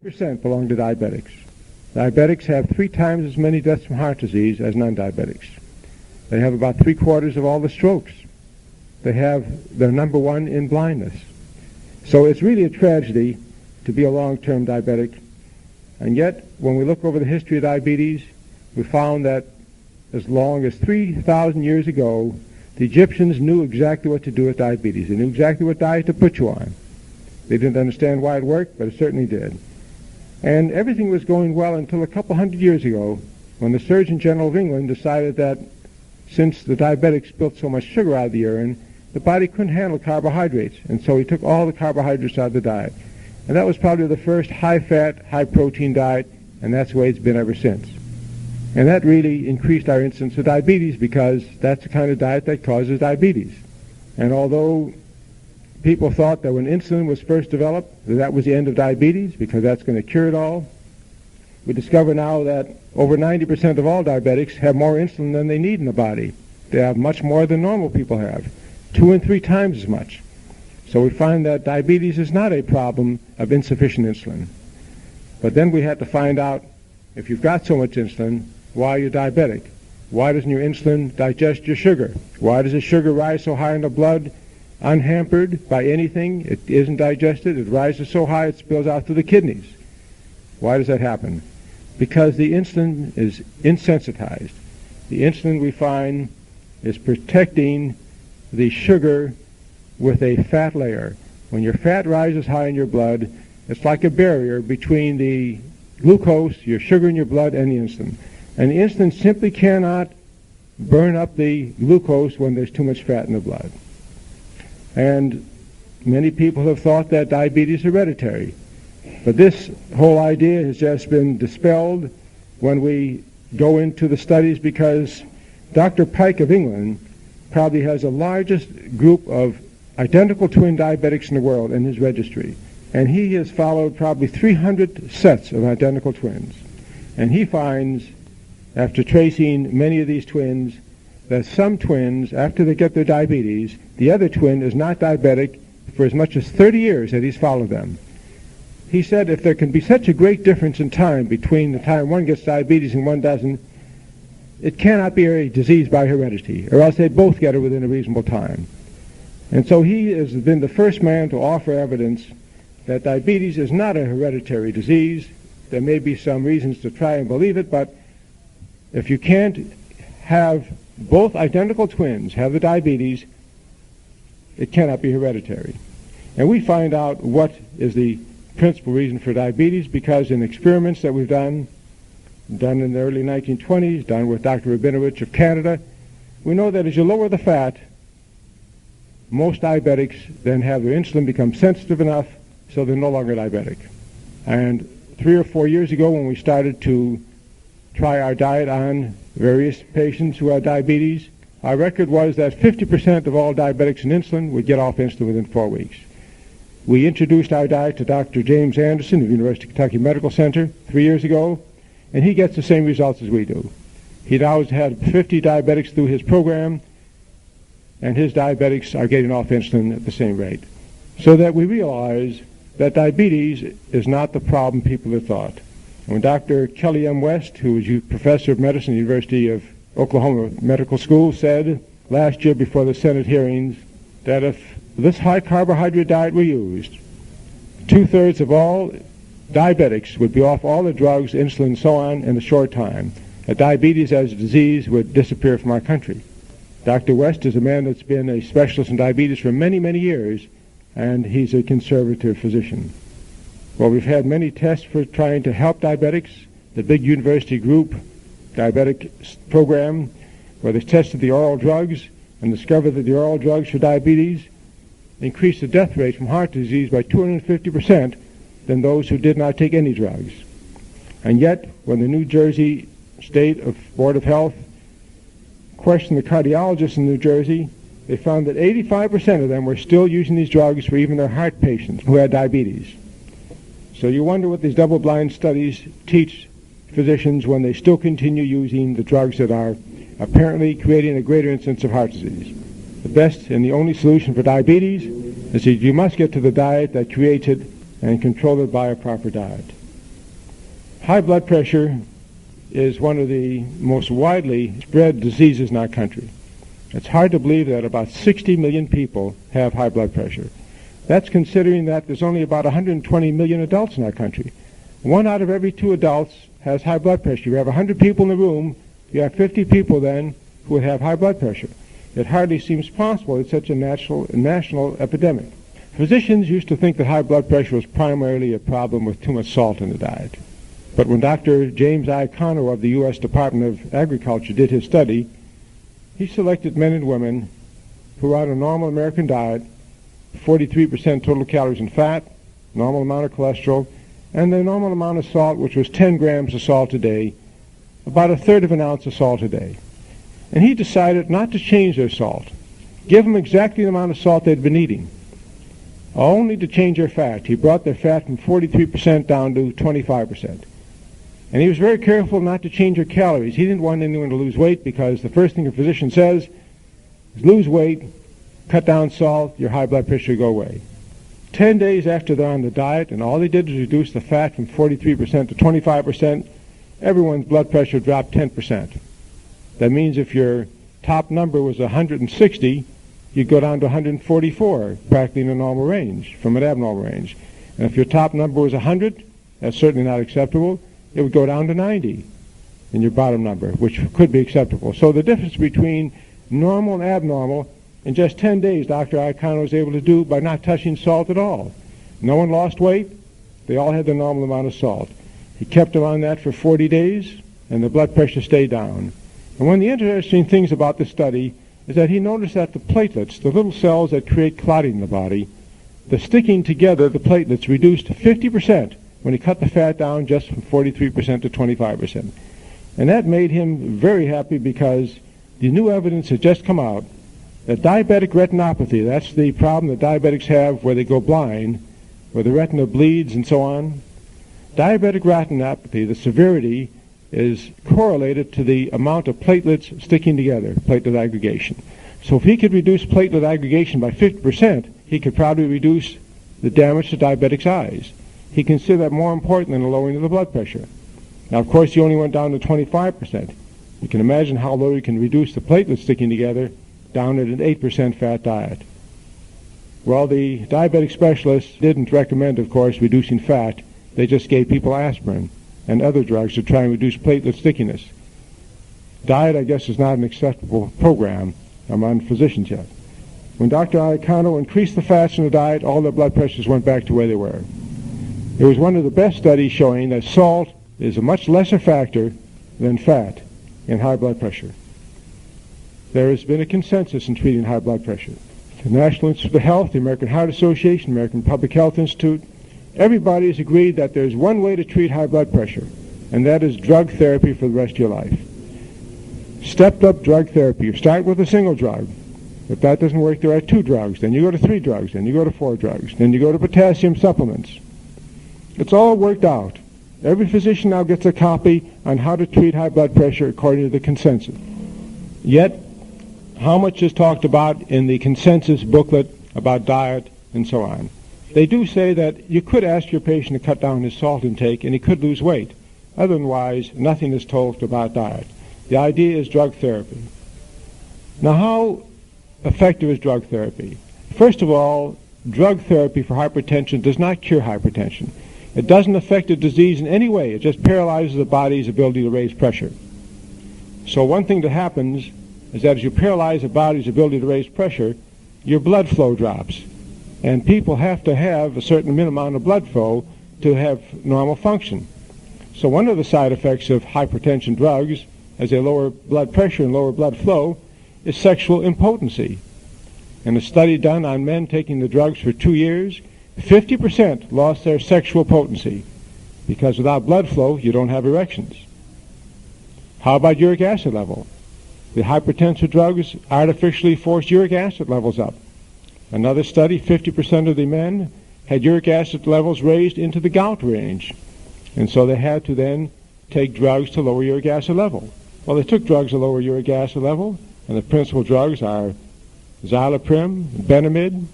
50% belong to diabetics. Diabetics have 3 times as many deaths from heart disease as non-diabetics. They have about 3/4 of all the strokes. They're number 1 in blindness. So it's really a tragedy to be a long-term diabetic. And yet, when we look over the history of diabetes, we found that as long as 3,000 years ago, the Egyptians knew exactly what to do with diabetes. They knew exactly what diet to put you on. They didn't understand why it worked, but it certainly did. And everything was going well until a couple hundred years ago, when the Surgeon General of England decided that since the diabetics spilled so much sugar out of the urine, the body couldn't handle carbohydrates, and so he took all the carbohydrates out of the diet. And that was probably the first high-fat, high-protein diet, and that's the way it's been ever since. And that really increased our incidence of diabetes, because that's the kind of diet that causes diabetes. And although people thought that when insulin was first developed, that was the end of diabetes, because that's going to cure it all, we discover now that over 90% of all diabetics have more insulin than they need in the body. They have much more than normal people have, 2 and 3 times as much. So we find that diabetes is not a problem of insufficient insulin. But then we had to find out, if you've got so much insulin, why you're diabetic. Why doesn't your insulin digest your sugar? Why does the sugar rise so high in the blood, unhampered by anything? It isn't digested. It rises so high it spills out through the kidneys. Why does that happen? Because the insulin is insensitized. The insulin, we find, is protecting the sugar with a fat layer. When your fat rises high in your blood, it's like a barrier between the glucose, your sugar in your blood, and the insulin. And the insulin simply cannot burn up the glucose when there's too much fat in the blood. And many people have thought that diabetes is hereditary. But this whole idea has just been dispelled when we go into the studies, because Dr. Pike of England probably has the largest group of identical twin diabetics in the world in his registry. And he has followed probably 300 sets of identical twins. And he finds, after tracing many of these twins, that some twins, after they get their diabetes, the other twin is not diabetic for as much as 30 years that he's followed them. He said if there can be such a great difference in time between the time one gets diabetes and one doesn't, it cannot be a disease by heredity, or else they both get it within a reasonable time. And so he has been the first man to offer evidence that diabetes is not a hereditary disease. There may be some reasons to try and believe it, but if you can't have both identical twins have the diabetes, it cannot be hereditary. And we find out what is the principal reason for diabetes, because in experiments that we've done in the early 1920s, done with Dr. Rabinovich of Canada, we know that as you lower the fat, most diabetics then have their insulin become sensitive enough so they're no longer diabetic. And 3 or 4 years ago, when we started to try our diet on various patients who had diabetes, our record was that 50% of all diabetics on insulin would get off insulin within 4 weeks. We introduced our diet to Dr. James Anderson of the University of Kentucky Medical Center 3 years ago, and he gets the same results as we do. He now has had 50 diabetics through his program, and his diabetics are getting off insulin at the same rate. So that we realize that diabetes is not the problem people have thought. When Dr. Kelly M. West, who is professor of medicine at the University of Oklahoma Medical School, said last year before the Senate hearings that if this high carbohydrate diet were used, 2/3 of all diabetics would be off all the drugs, insulin, and so on in a short time. Diabetes as a disease would disappear from our country. Dr. West is a man that's been a specialist in diabetes for many, many years, and he's a conservative physician. Well, we've had many tests for trying to help diabetics. The big university group diabetic program, where they tested the oral drugs and discovered that the oral drugs for diabetes increased the death rate from heart disease by 250% than those who did not take any drugs. And yet, when the New Jersey State Board of Health questioned the cardiologists in New Jersey, they found that 85% of them were still using these drugs for even their heart patients who had diabetes. So you wonder what these double-blind studies teach physicians when they still continue using the drugs that are apparently creating a greater incidence of heart disease. The best and the only solution for diabetes is that you must get to the diet that creates it and control it by a proper diet. High blood pressure is one of the most widely spread diseases in our country. It's hard to believe that about 60 million people have high blood pressure. That's considering that there's only about 120 million adults in our country. 1 out of every 2 adults has high blood pressure. You have 100 people in the room, you have 50 people then who would have high blood pressure. It hardly seems possible it's such a national epidemic. Physicians used to think that high blood pressure was primarily a problem with too much salt in the diet. But when Dr. James Iacono of the U.S. Department of Agriculture did his study, he selected men and women who were on a normal American diet, 43% total calories and fat, normal amount of cholesterol, and the normal amount of salt, which was 10 grams of salt a day, about 1/3 of an ounce of salt a day. And he decided not to change their salt, give them exactly the amount of salt they'd been eating, only to change their fat. He brought their fat from 43% down to 25%. And he was very careful not to change their calories. He didn't want anyone to lose weight because the first thing a physician says is lose weight, cut down salt, your high blood pressure will go away. 10 days after they're on the diet, and all they did was reduce the fat from 43% to 25%, everyone's blood pressure dropped 10%. That means if your top number was 160, you'd go down to 144, practically in a normal range, from an abnormal range. And if your top number was 100, that's certainly not acceptable, it would go down to 90 in your bottom number, which could be acceptable. So the difference between normal and abnormal, in just 10 days, Dr. Iacono was able to do by not touching salt at all. No one lost weight. They all had the normal amount of salt. He kept them on that for 40 days, and the blood pressure stayed down. And one of the interesting things about this study is that he noticed that the platelets, the little cells that create clotting in the body, the sticking together, the platelets, reduced 50% when he cut the fat down just from 43% to 25%. And that made him very happy because the new evidence had just come out that diabetic retinopathy, that's the problem that diabetics have where they go blind, where the retina bleeds and so on. Diabetic retinopathy, the severity, is correlated to the amount of platelets sticking together, platelet aggregation. So if he could reduce platelet aggregation by 50%, he could probably reduce the damage to diabetics' eyes. He considered that more important than the lowering of the blood pressure. Now, of course, he only went down to 25%. You can imagine how low you can reduce the platelets sticking together down at an 8% fat diet. Well, the diabetic specialists didn't recommend, of course, reducing fat. They just gave people aspirin and other drugs to try and reduce platelet stickiness. Diet, I guess, is not an acceptable program among physicians yet. When Dr. Iacono increased the fats in the diet, all their blood pressures went back to where they were. It was one of the best studies showing that salt is a much lesser factor than fat in high blood pressure. There has been a consensus in treating high blood pressure. The National Institute of Health, the American Heart Association, American Public Health Institute, everybody has agreed that there's one way to treat high blood pressure, and that is drug therapy for the rest of your life. Stepped up drug therapy. You start with a single drug. If that doesn't work, there are 2 drugs. Then you go to 3 drugs. Then you go to 4 drugs. Then you go to potassium supplements. It's all worked out. Every physician now gets a copy on how to treat high blood pressure according to the consensus. Yet, how much is talked about in the consensus booklet about diet and so on? They do say that you could ask your patient to cut down his salt intake and he could lose weight. Otherwise, nothing is told about diet. The idea is drug therapy. Now, how effective is drug therapy? First of all, drug therapy for hypertension does not cure hypertension. It doesn't affect the disease in any way. It just paralyzes the body's ability to raise pressure. So one thing that happens is that as you paralyze the body's ability to raise pressure, your blood flow drops. And people have to have a certain minimum amount of blood flow to have normal function. So one of the side effects of hypertension drugs, as they lower blood pressure and lower blood flow, is sexual impotency. In a study done on men taking the drugs for 2 years, 50% lost their sexual potency because without blood flow, you don't have erections. How about uric acid level? The hypertensive drugs artificially force uric acid levels up. Another study, 50% of the men had uric acid levels raised into the gout range. And so they had to then take drugs to lower uric acid level. Well, they took drugs to lower uric acid level, and the principal drugs are Xyloprim, Benamid,